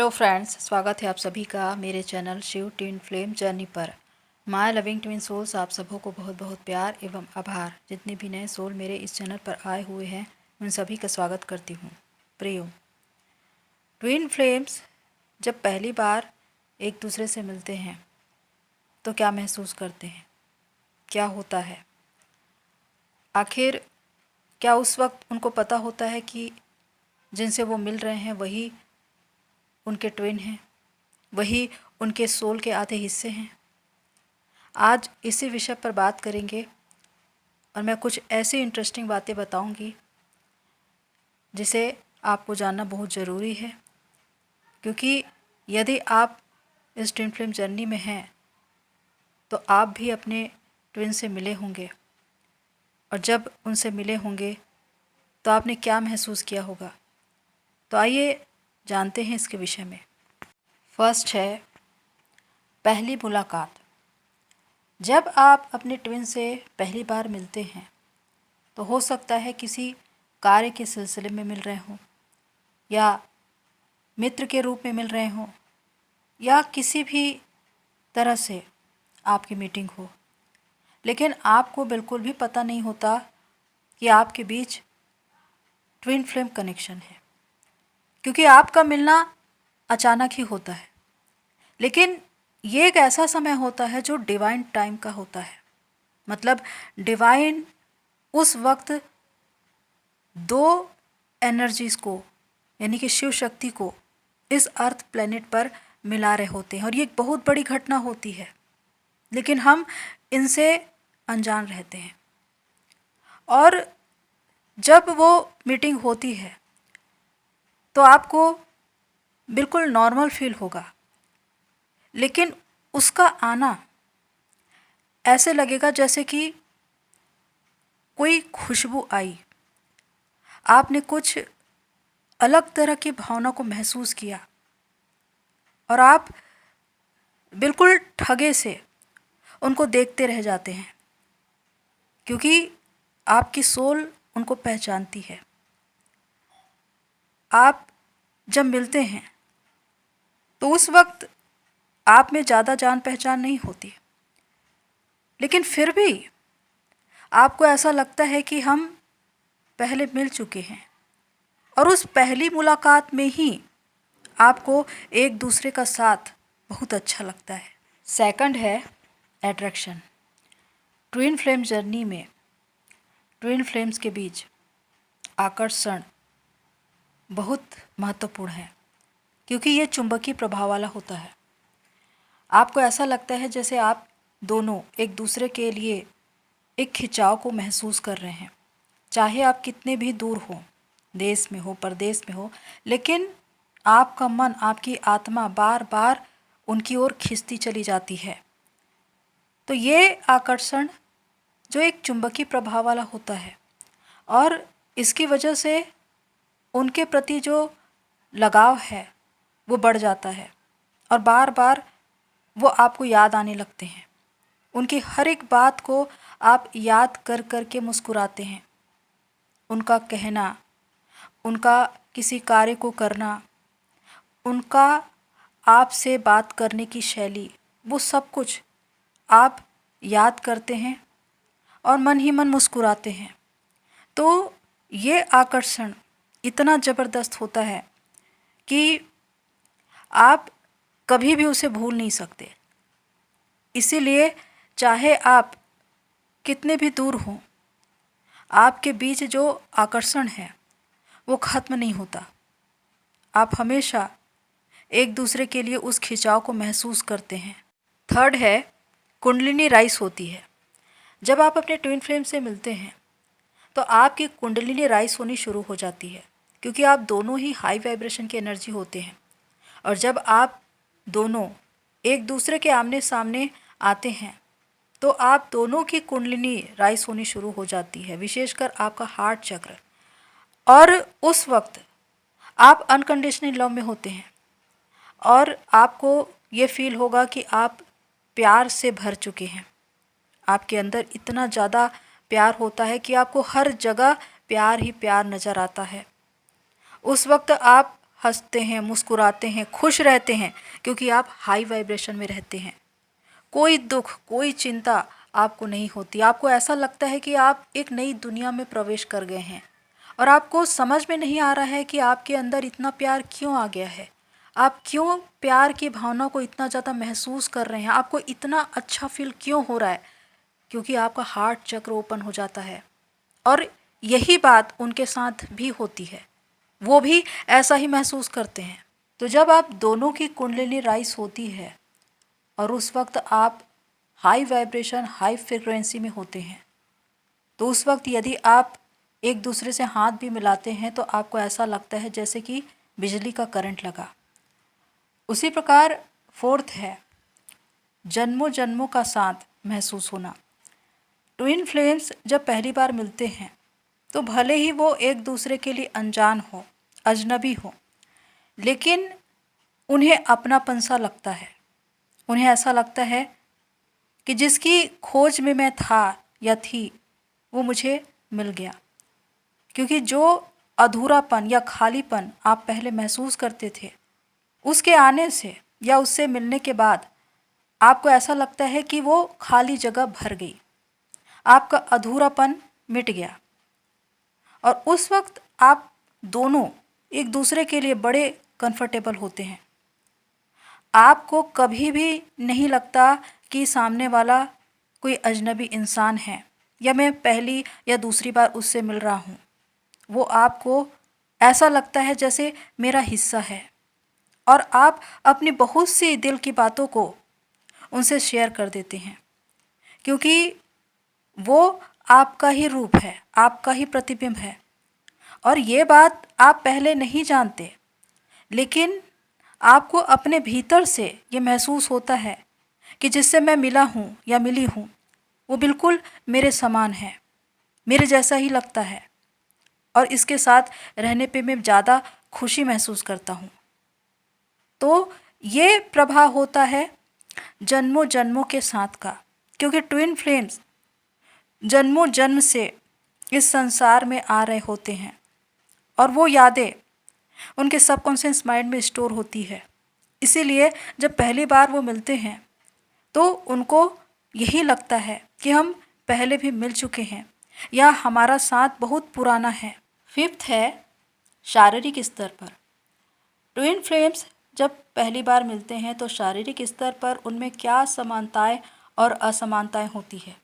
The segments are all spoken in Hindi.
हेलो फ्रेंड्स, स्वागत है आप सभी का मेरे channel Shiv twin flame journey पर। माय लविंग ट्विन सोल्स, आप सबों को बहुत बहुत प्यार एवं आभार। जितने भी नए सोल मेरे इस चैनल पर आए हुए हैं उन सभी का स्वागत करती हूँ। प्रियो, ट्विन फ्लेम्स जब पहली बार एक दूसरे से मिलते हैं तो क्या महसूस करते हैं, क्या होता है? आखिर क्या उस वक्त उनको पता होता है कि जिनसे वो मिल रहे हैं वही उनके ट्विन हैं, वही उनके सोल के आधे हिस्से हैं? आज इसी विषय पर बात करेंगे और मैं कुछ ऐसी इंटरेस्टिंग बातें बताऊंगी जिसे आपको जानना बहुत ज़रूरी है, क्योंकि यदि आप इस ट्विन फ्लेम जर्नी में हैं तो आप भी अपने ट्विन से मिले होंगे, और जब उनसे मिले होंगे तो आपने क्या महसूस किया होगा। तो आइए जानते हैं इसके विषय में। फर्स्ट है पहली मुलाकात। जब आप अपने ट्विन से पहली बार मिलते हैं तो हो सकता है किसी कार्य के सिलसिले में मिल रहे हों, या मित्र के रूप में मिल रहे हों, या किसी भी तरह से आपकी मीटिंग हो, लेकिन आपको बिल्कुल भी पता नहीं होता कि आपके बीच ट्विन फ्लेम कनेक्शन है, क्योंकि आपका मिलना अचानक ही होता है। लेकिन ये एक ऐसा समय होता है जो डिवाइन टाइम का होता है। मतलब डिवाइन उस वक्त दो एनर्जीज़ को, यानी कि शिव शक्ति को इस अर्थ प्लेनेट पर मिला रहे होते हैं, और ये एक बहुत बड़ी घटना होती है, लेकिन हम इनसे अनजान रहते हैं। और जब वो मीटिंग होती है तो आपको बिल्कुल नॉर्मल फील होगा, लेकिन उसका आना ऐसे लगेगा जैसे कि कोई खुशबू आई, आपने कुछ अलग तरह की भावना को महसूस किया और आप बिल्कुल ठगे से उनको देखते रह जाते हैं, क्योंकि आपकी सोल उनको पहचानती है। आप जब मिलते हैं तो उस वक्त आप में ज़्यादा जान पहचान नहीं होती, लेकिन फिर भी आपको ऐसा लगता है कि हम पहले मिल चुके हैं, और उस पहली मुलाकात में ही आपको एक दूसरे का साथ बहुत अच्छा लगता है। सेकंड है अट्रैक्शन। ट्विन फ्लेम जर्नी में ट्विन फ्लेम्स के बीच आकर्षण बहुत महत्वपूर्ण है, क्योंकि ये चुंबकीय प्रभाव वाला होता है। आपको ऐसा लगता है जैसे आप दोनों एक दूसरे के लिए एक खिंचाव को महसूस कर रहे हैं, चाहे आप कितने भी दूर हो, देश में हो, परदेश में हो, लेकिन आपका मन, आपकी आत्मा बार बार उनकी ओर खिंचती चली जाती है। तो ये आकर्षण जो एक चुंबकीय प्रभाव वाला होता है, और इसकी वजह से उनके प्रति जो लगाव है वो बढ़ जाता है, और बार बार वो आपको याद आने लगते हैं। उनकी हर एक बात को आप याद कर कर के मुस्कुराते हैं। उनका कहना, उनका किसी कार्य को करना, उनका आपसे बात करने की शैली, वो सब कुछ आप याद करते हैं और मन ही मन मुस्कुराते हैं। तो ये आकर्षण इतना ज़बरदस्त होता है कि आप कभी भी उसे भूल नहीं सकते। इसीलिए चाहे आप कितने भी दूर हों, आपके बीच जो आकर्षण है वो ख़त्म नहीं होता। आप हमेशा एक दूसरे के लिए उस खिंचाव को महसूस करते हैं। थर्ड है कुंडलिनी राइज होती है। जब आप अपने ट्विन फ्लेम से मिलते हैं तो आपकी कुंडलिनी राइज होनी शुरू हो जाती है, क्योंकि आप दोनों ही हाई वाइब्रेशन की एनर्जी होते हैं। और जब आप दोनों एक दूसरे के आमने सामने आते हैं तो आप दोनों की कुंडलिनी राइज होनी शुरू हो जाती है, विशेषकर आपका हार्ट चक्र। और उस वक्त आप अनकंडीशनल लव में होते हैं, और आपको ये फील होगा कि आप प्यार से भर चुके हैं। आपके अंदर इतना ज़्यादा प्यार होता है कि आपको हर जगह प्यार ही प्यार नज़र आता है। उस वक्त आप हंसते हैं, मुस्कुराते हैं, खुश रहते हैं, क्योंकि आप हाई वाइब्रेशन में रहते हैं। कोई दुख, कोई चिंता आपको नहीं होती। आपको ऐसा लगता है कि आप एक नई दुनिया में प्रवेश कर गए हैं और आपको समझ में नहीं आ रहा है कि आपके अंदर इतना प्यार क्यों आ गया है। आप क्यों प्यार की भावना को इतना ज़्यादा महसूस कर रहे हैं, आपको इतना अच्छा फील क्यों हो रहा है, क्योंकि आपका हार्ट चक्र ओपन हो जाता है। और यही बात उनके साथ भी होती है, वो भी ऐसा ही महसूस करते हैं। तो जब आप दोनों की कुंडलिनी राइज होती है और उस वक्त आप हाई वाइब्रेशन, हाई फ्रिक्वेंसी में होते हैं, तो उस वक्त यदि आप एक दूसरे से हाथ भी मिलाते हैं तो आपको ऐसा लगता है जैसे कि बिजली का करंट लगा। उसी प्रकार फोर्थ है जन्मों जन्मों का साथ महसूस होना। ट्विन फ्लेम्स जब पहली बार मिलते हैं तो भले ही वो एक दूसरे के लिए अनजान हो, अजनबी हो, लेकिन उन्हें अपनापन सा लगता है। उन्हें ऐसा लगता है कि जिसकी खोज में मैं था या थी वो मुझे मिल गया, क्योंकि जो अधूरापन या खालीपन आप पहले महसूस करते थे, उसके आने से या उससे मिलने के बाद आपको ऐसा लगता है कि वो खाली जगह भर गई, आपका अधूरापन मिट गया। और उस वक्त आप दोनों एक दूसरे के लिए बड़े कंफर्टेबल होते हैं। आपको कभी भी नहीं लगता कि सामने वाला कोई अजनबी इंसान है या मैं पहली या दूसरी बार उससे मिल रहा हूँ। वो आपको ऐसा लगता है जैसे मेरा हिस्सा है और आप अपनी बहुत सी दिल की बातों को उनसे शेयर कर देते हैं, क्योंकि वो आपका ही रूप है, आपका ही प्रतिबिंब है। और ये बात आप पहले नहीं जानते, लेकिन आपको अपने भीतर से ये महसूस होता है कि जिससे मैं मिला हूँ या मिली हूँ वो बिल्कुल मेरे समान है, मेरे जैसा ही लगता है और इसके साथ रहने पे मैं ज़्यादा खुशी महसूस करता हूँ। तो ये प्रभाव होता है जन्मों जन्मों के साथ का, क्योंकि ट्विन फ्लेम्स जन्मों जन्म से इस संसार में आ रहे होते हैं और वो यादें उनके सबकॉन्शियस माइंड में स्टोर होती है। इसीलिए जब पहली बार वो मिलते हैं तो उनको यही लगता है कि हम पहले भी मिल चुके हैं या हमारा साथ बहुत पुराना है। फिफ्थ है शारीरिक स्तर पर। ट्विन फ्लेम्स जब पहली बार मिलते हैं तो शारीरिक स्तर पर उनमें क्या समानताएं और असमानताएं होती है।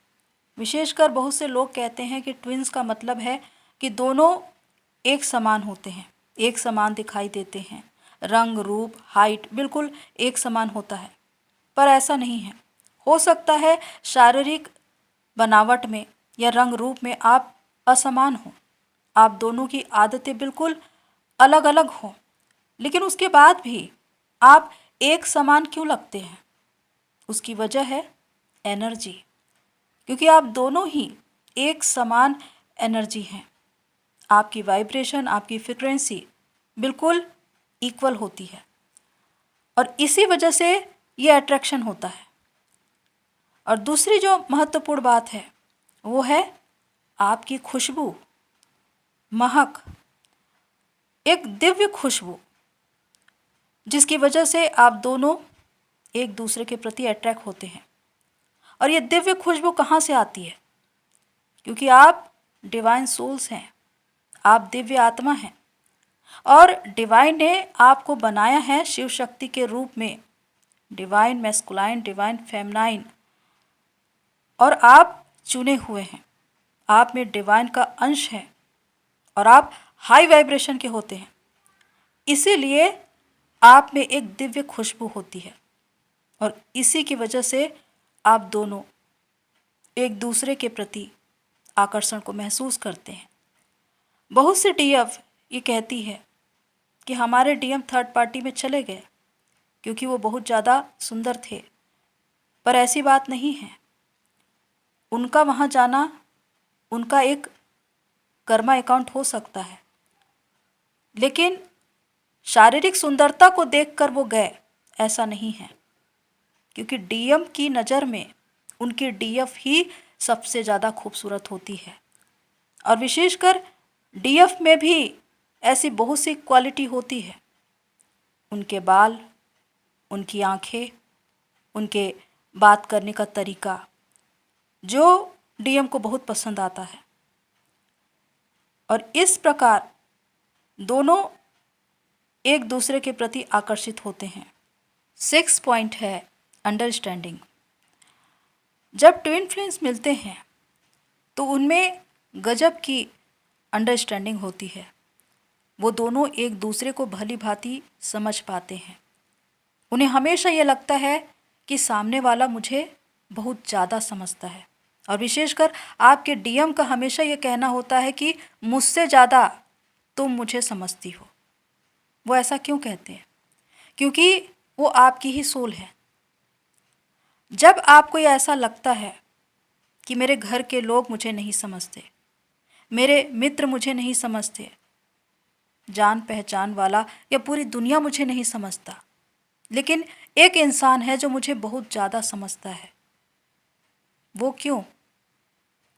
विशेषकर बहुत से लोग कहते हैं कि ट्विन्स का मतलब है कि दोनों एक समान होते हैं, एक समान दिखाई देते हैं, रंग, रूप, हाइट बिल्कुल एक समान होता है। पर ऐसा नहीं है। हो सकता है शारीरिक बनावट में या रंग रूप में आप असमान हो, आप दोनों की आदतें बिल्कुल अलग अलग हों, लेकिन उसके बाद भी आप एक समान क्यों लगते हैं? उसकी वजह है एनर्जी, क्योंकि आप दोनों ही एक समान एनर्जी हैं। आपकी वाइब्रेशन, आपकी फ्रिक्वेंसी बिल्कुल इक्वल होती है और इसी वजह से ये अट्रैक्शन होता है। और दूसरी जो महत्वपूर्ण बात है वो है आपकी खुशबू, महक, एक दिव्य खुशबू, जिसकी वजह से आप दोनों एक दूसरे के प्रति अट्रैक्ट होते हैं। और ये दिव्य खुशबू कहाँ से आती है? क्योंकि आप डिवाइन सोल्स हैं, आप दिव्य आत्मा हैं और डिवाइन ने आपको बनाया है शिव शक्ति के रूप में, डिवाइन मैस्कुलाइन, डिवाइन फेमनाइन, और आप चुने हुए हैं। आप में डिवाइन का अंश है और आप हाई वाइब्रेशन के होते हैं, इसीलिए आप में एक दिव्य खुशबू होती है और इसी की वजह से आप दोनों एक दूसरे के प्रति आकर्षण को महसूस करते हैं। बहुत से डीएफ ये कहती है कि हमारे डीएम थर्ड पार्टी में चले गए क्योंकि वो बहुत ज़्यादा सुंदर थे, पर ऐसी बात नहीं है। उनका वहाँ जाना उनका एक कर्मा अकाउंट हो सकता है, लेकिन शारीरिक सुंदरता को देखकर वो गए ऐसा नहीं है, क्योंकि डीएम की नज़र में उनकी डीएफ ही सबसे ज़्यादा खूबसूरत होती है। और विशेषकर डीएफ में भी ऐसी बहुत सी क्वालिटी होती है उनके बाल, उनकी आंखें, उनके बात करने का तरीका, जो डीएम को बहुत पसंद आता है। और इस प्रकार दोनों एक दूसरे के प्रति आकर्षित होते हैं। 6 पॉइंट है अंडरस्टैंडिंग। जब ट्विन फ्लेम्स मिलते हैं तो उनमें गजब की अंडरस्टैंडिंग होती है। वो दोनों एक दूसरे को भली भांति समझ पाते हैं। उन्हें हमेशा ये लगता है कि सामने वाला मुझे बहुत ज़्यादा समझता है। और विशेषकर आपके डीएम का हमेशा ये कहना होता है कि मुझसे ज़्यादा तुम मुझे समझती हो। वो ऐसा क्यों कहते हैं? क्योंकि वो आपकी ही सोल है। जब आपको ये ऐसा लगता है कि मेरे घर के लोग मुझे नहीं समझते, मेरे मित्र मुझे नहीं समझते, जान पहचान वाला या पूरी दुनिया मुझे नहीं समझता, लेकिन एक इंसान है जो मुझे बहुत ज़्यादा समझता है। वो क्यों?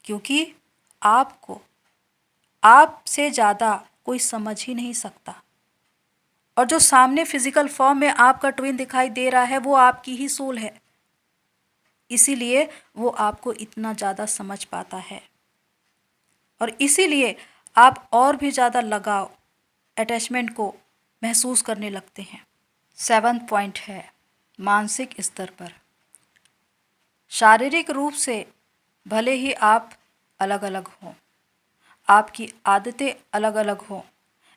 क्योंकि आपको आपसे ज़्यादा कोई समझ ही नहीं सकता। और जो सामने फिजिकल फॉर्म में आपका ट्विन दिखाई दे रहा है वो आपकी ही सोल है। इसीलिए वो आपको इतना ज़्यादा समझ पाता है और इसीलिए आप और भी ज़्यादा लगाव, अटैचमेंट को महसूस करने लगते हैं। 7 पॉइंट है मानसिक स्तर पर। शारीरिक रूप से भले ही आप अलग अलग हों, आपकी आदतें अलग अलग हों,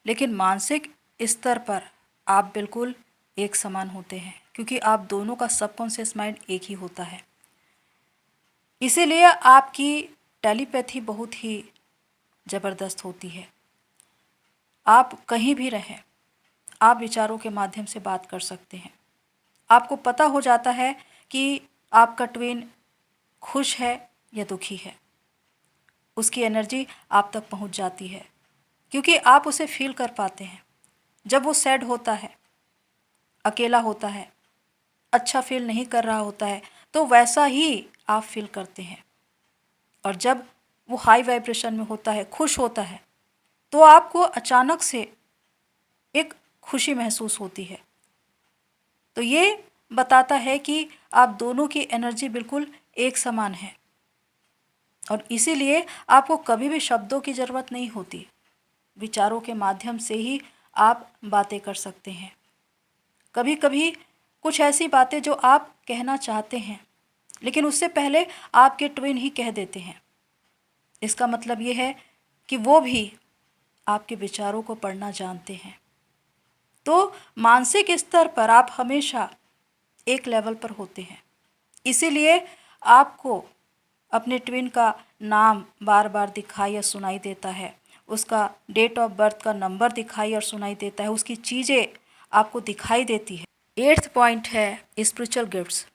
लेकिन मानसिक स्तर पर आप बिल्कुल एक समान होते हैं, क्योंकि आप दोनों का सबकॉन्शियस माइंड एक ही होता है। इसीलिए आपकी टेलीपैथी बहुत ही ज़बरदस्त होती है। आप कहीं भी रहें, आप विचारों के माध्यम से बात कर सकते हैं। आपको पता हो जाता है कि आपका ट्विन खुश है या दुखी है। उसकी एनर्जी आप तक पहुंच जाती है, क्योंकि आप उसे फील कर पाते हैं। जब वो सैड होता है, अकेला होता है, अच्छा फील नहीं कर रहा होता है, तो वैसा ही आप फील करते हैं। और जब वो हाई वाइब्रेशन में होता है, खुश होता है, तो आपको अचानक से एक खुशी महसूस होती है। तो ये बताता है कि आप दोनों की एनर्जी बिल्कुल एक समान है और इसीलिए आपको कभी भी शब्दों की ज़रूरत नहीं होती। विचारों के माध्यम से ही आप बातें कर सकते हैं। कभी कभी कुछ ऐसी बातें जो आप कहना चाहते हैं, लेकिन उससे पहले आपके ट्विन ही कह देते हैं। इसका मतलब ये है कि वो भी आपके विचारों को पढ़ना जानते हैं। तो मानसिक स्तर पर आप हमेशा एक लेवल पर होते हैं। इसीलिए आपको अपने ट्विन का नाम बार बार दिखाई या सुनाई देता है, उसका डेट ऑफ बर्थ का नंबर दिखाई और सुनाई देता है, उसकी चीज़ें आपको दिखाई देती है। 8th पॉइंट है spiritual gifts.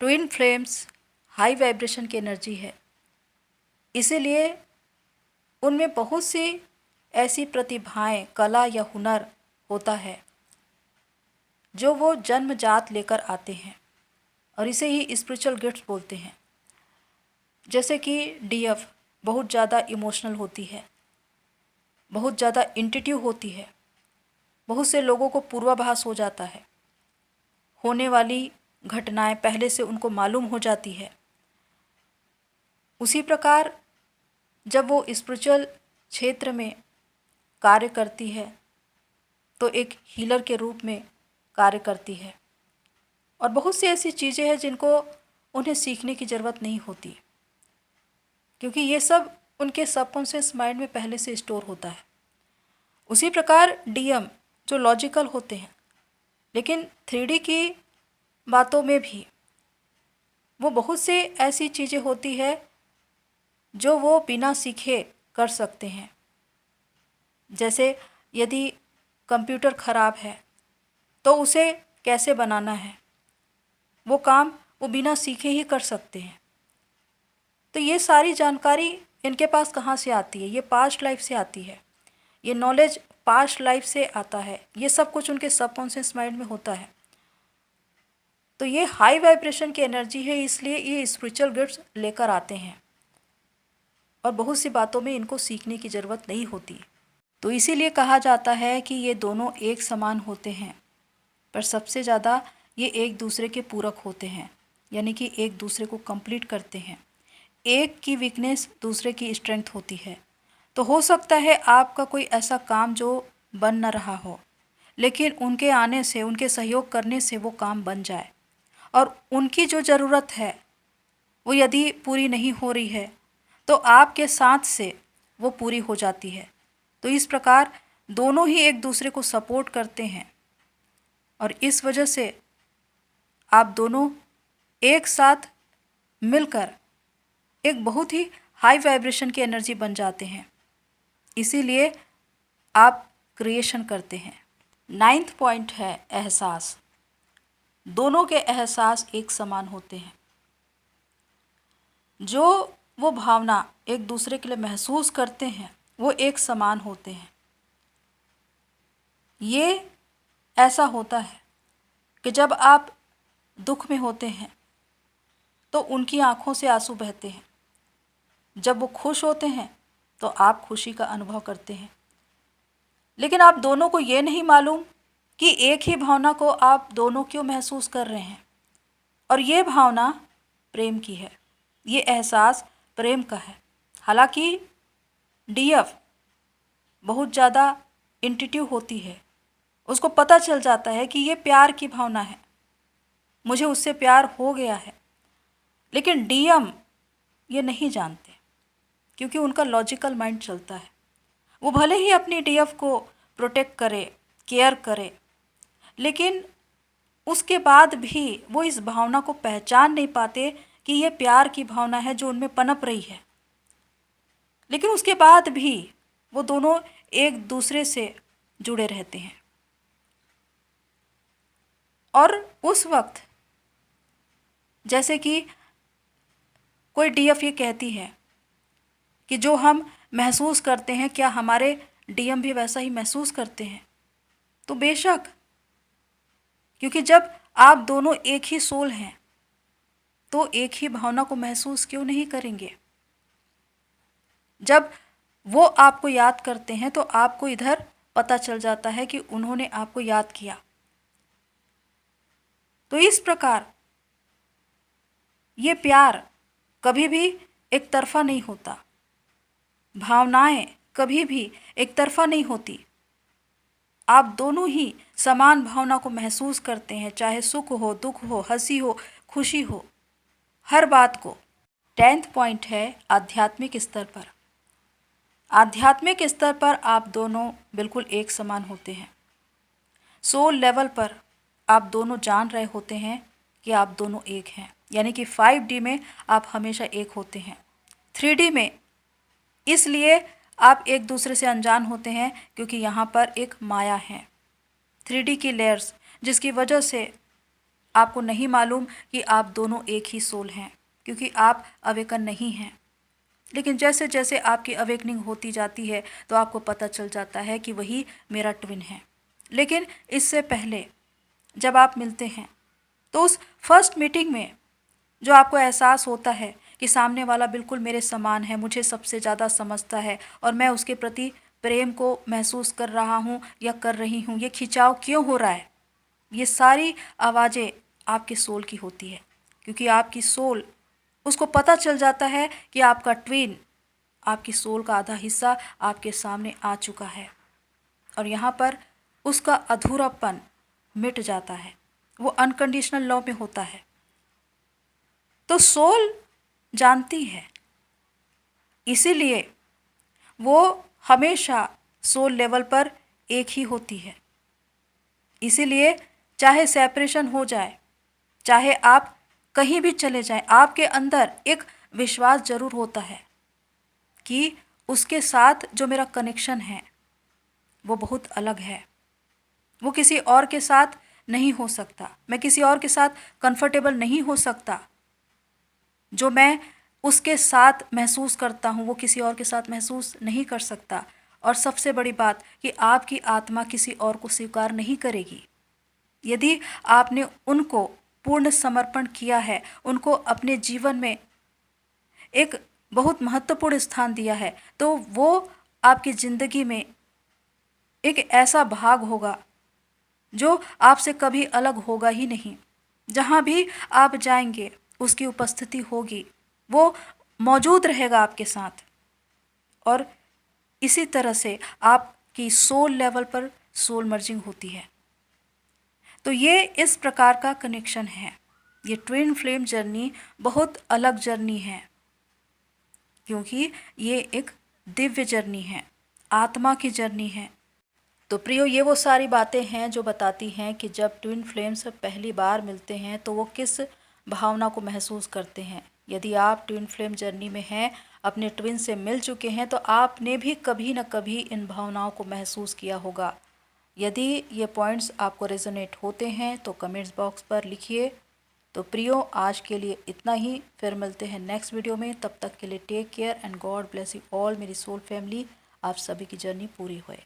Twin flames high vibration की एनर्जी है, इसीलिए उनमें बहुत सी ऐसी प्रतिभाएं, कला या हुनर होता है जो वो जन्मजात लेकर आते हैं और इसे ही स्पिरिचुअल गिफ्ट्स बोलते हैं। जैसे कि डीएफ बहुत ज़्यादा इमोशनल होती है, बहुत ज़्यादा इंट्यूटिव होती है। बहुत से लोगों को पूर्वाभास हो जाता है, होने वाली घटनाएं पहले से उनको मालूम हो जाती है। उसी प्रकार जब वो स्पिरिचुअल क्षेत्र में कार्य करती है तो एक हीलर के रूप में कार्य करती है। और बहुत सी ऐसी चीज़ें हैं जिनको उन्हें सीखने की ज़रूरत नहीं होती, क्योंकि ये सब उनके सबकॉन्शियस माइंड में पहले से स्टोर होता है। उसी प्रकार डीएम जो लॉजिकल होते हैं, लेकिन 3D की बातों में भी वो बहुत से ऐसी चीज़ें होती है जो वो बिना सीखे कर सकते हैं। जैसे यदि कंप्यूटर ख़राब है तो उसे कैसे बनाना है, वो काम वो बिना सीखे ही कर सकते हैं। तो ये सारी जानकारी इनके पास कहाँ से आती है? ये पास्ट लाइफ से आती है। ये नॉलेज पास्ट लाइफ से आता है। ये सब कुछ उनके सबकॉन्शियस माइंड में होता है। तो ये हाई वाइब्रेशन की एनर्जी है, इसलिए ये स्पिरिचुअल गिफ्ट्स लेकर आते हैं और बहुत सी बातों में इनको सीखने की ज़रूरत नहीं होती। तो इसीलिए कहा जाता है कि ये दोनों एक समान होते हैं, पर सबसे ज़्यादा ये एक दूसरे के पूरक होते हैं, यानी कि एक दूसरे को कंप्लीट करते हैं। एक की वीकनेस दूसरे की स्ट्रेंथ होती है। तो हो सकता है आपका कोई ऐसा काम जो बन न रहा हो, लेकिन उनके आने से, उनके सहयोग करने से वो काम बन जाए, और उनकी जो ज़रूरत है वो यदि पूरी नहीं हो रही है तो आपके साथ से वो पूरी हो जाती है। तो इस प्रकार दोनों ही एक दूसरे को सपोर्ट करते हैं, और इस वजह से आप दोनों एक साथ मिलकर एक बहुत ही हाई वाइब्रेशन की एनर्जी बन जाते हैं। इसीलिए आप क्रिएशन करते हैं। 9th पॉइंट है एहसास। दोनों के एहसास एक समान होते हैं। जो वो भावना एक दूसरे के लिए महसूस करते हैं वो एक समान होते हैं। ये ऐसा होता है कि जब आप दुख में होते हैं तो उनकी आंखों से आंसू बहते हैं, जब वो खुश होते हैं तो आप खुशी का अनुभव करते हैं। लेकिन आप दोनों को ये नहीं मालूम कि एक ही भावना को आप दोनों क्यों महसूस कर रहे हैं, और ये भावना प्रेम की है, ये एहसास प्रेम का है। हालांकि डीएफ बहुत ज़्यादा इंट्यूटिव होती है, उसको पता चल जाता है कि ये प्यार की भावना है, मुझे उससे प्यार हो गया है। लेकिन डीएम ये नहीं जानते, क्योंकि उनका लॉजिकल माइंड चलता है। वो भले ही अपनी डीएफ को प्रोटेक्ट करे, केयर करे, लेकिन उसके बाद भी वो इस भावना को पहचान नहीं पाते कि ये प्यार की भावना है जो उनमें पनप रही है। लेकिन उसके बाद भी वो दोनों एक दूसरे से जुड़े रहते हैं। और उस वक्त जैसे कि कोई डीएफ ये कहती है कि जो हम महसूस करते हैं, क्या हमारे डीएम भी वैसा ही महसूस करते हैं? तो बेशक, क्योंकि जब आप दोनों एक ही सोल हैं तो एक ही भावना को महसूस क्यों नहीं करेंगे? जब वो आपको याद करते हैं तो आपको इधर पता चल जाता है कि उन्होंने आपको याद किया। तो इस प्रकार ये प्यार कभी भी एक तरफा नहीं होता, भावनाएं कभी भी एक तरफा नहीं होती। आप दोनों ही समान भावना को महसूस करते हैं, चाहे सुख हो, दुख हो, हंसी हो, खुशी हो, हर बात को। 10th पॉइंट है आध्यात्मिक स्तर पर। आध्यात्मिक स्तर पर आप दोनों बिल्कुल एक समान होते हैं। सोल लेवल पर आप दोनों जान रहे होते हैं कि आप दोनों एक हैं, यानी कि 5D में आप हमेशा एक होते हैं। 3D में इसलिए आप एक दूसरे से अनजान होते हैं क्योंकि यहाँ पर एक माया है, 3D की लेयर्स, जिसकी वजह से आपको नहीं मालूम कि आप दोनों एक ही सोल हैं, क्योंकि आप अवेकन नहीं हैं। लेकिन जैसे जैसे आपकी अवेकनिंग होती जाती है तो आपको पता चल जाता है कि वही मेरा ट्विन है। लेकिन इससे पहले जब आप मिलते हैं तो उस फर्स्ट मीटिंग में जो आपको एहसास होता है कि सामने वाला बिल्कुल मेरे समान है, मुझे सबसे ज़्यादा समझता है और मैं उसके प्रति प्रेम को महसूस कर रहा हूँ या कर रही हूँ, ये खिंचाव क्यों हो रहा है, ये सारी आवाज़ें आपके सोल की होती है। क्योंकि आपकी सोल, उसको पता चल जाता है कि आपका ट्विन, आपकी सोल का आधा हिस्सा आपके सामने आ चुका है, और यहाँ पर उसका अधूरापन मिट जाता है। वो अनकंडीशनल लव में होता है। तो सोल जानती है, इसीलिए वो हमेशा सोल लेवल पर एक ही होती है। इसीलिए चाहे सेपरेशन हो जाए, चाहे आप कहीं भी चले जाएं, आपके अंदर एक विश्वास जरूर होता है कि उसके साथ जो मेरा कनेक्शन है वो बहुत अलग है, वो किसी और के साथ नहीं हो सकता, मैं किसी और के साथ कंफर्टेबल नहीं हो सकता। जो मैं उसके साथ महसूस करता हूँ वो किसी और के साथ महसूस नहीं कर सकता। और सबसे बड़ी बात कि आपकी आत्मा किसी और को स्वीकार नहीं करेगी। यदि आपने उनको पूर्ण समर्पण किया है, उनको अपने जीवन में एक बहुत महत्वपूर्ण स्थान दिया है, तो वो आपकी ज़िंदगी में एक ऐसा भाग होगा जो आपसे कभी अलग होगा ही नहीं। जहाँ भी आप जाएंगे उसकी उपस्थिति होगी, वो मौजूद रहेगा आपके साथ। और इसी तरह से आपकी सोल लेवल पर सोल मर्जिंग होती है। तो ये इस प्रकार का कनेक्शन है। ये ट्विन फ्लेम जर्नी बहुत अलग जर्नी है, क्योंकि ये एक दिव्य जर्नी है, आत्मा की जर्नी है। तो प्रियो, ये वो सारी बातें हैं जो बताती हैं कि जब ट्विन फ्लेम्स पहली बार मिलते हैं तो वो किस भावना को महसूस करते हैं। यदि आप ट्विन फ्लेम जर्नी में हैं, अपने ट्विन से मिल चुके हैं, तो आपने भी कभी न कभी इन भावनाओं को महसूस किया होगा। यदि ये पॉइंट्स आपको रेजोनेट होते हैं तो कमेंट्स बॉक्स पर लिखिए। तो प्रियो, आज के लिए इतना ही, फिर मिलते हैं नेक्स्ट वीडियो में। तब तक के लिए take care and God bless you all मेरी सोल फैमिली। आप सभी की जर्नी पूरी होए।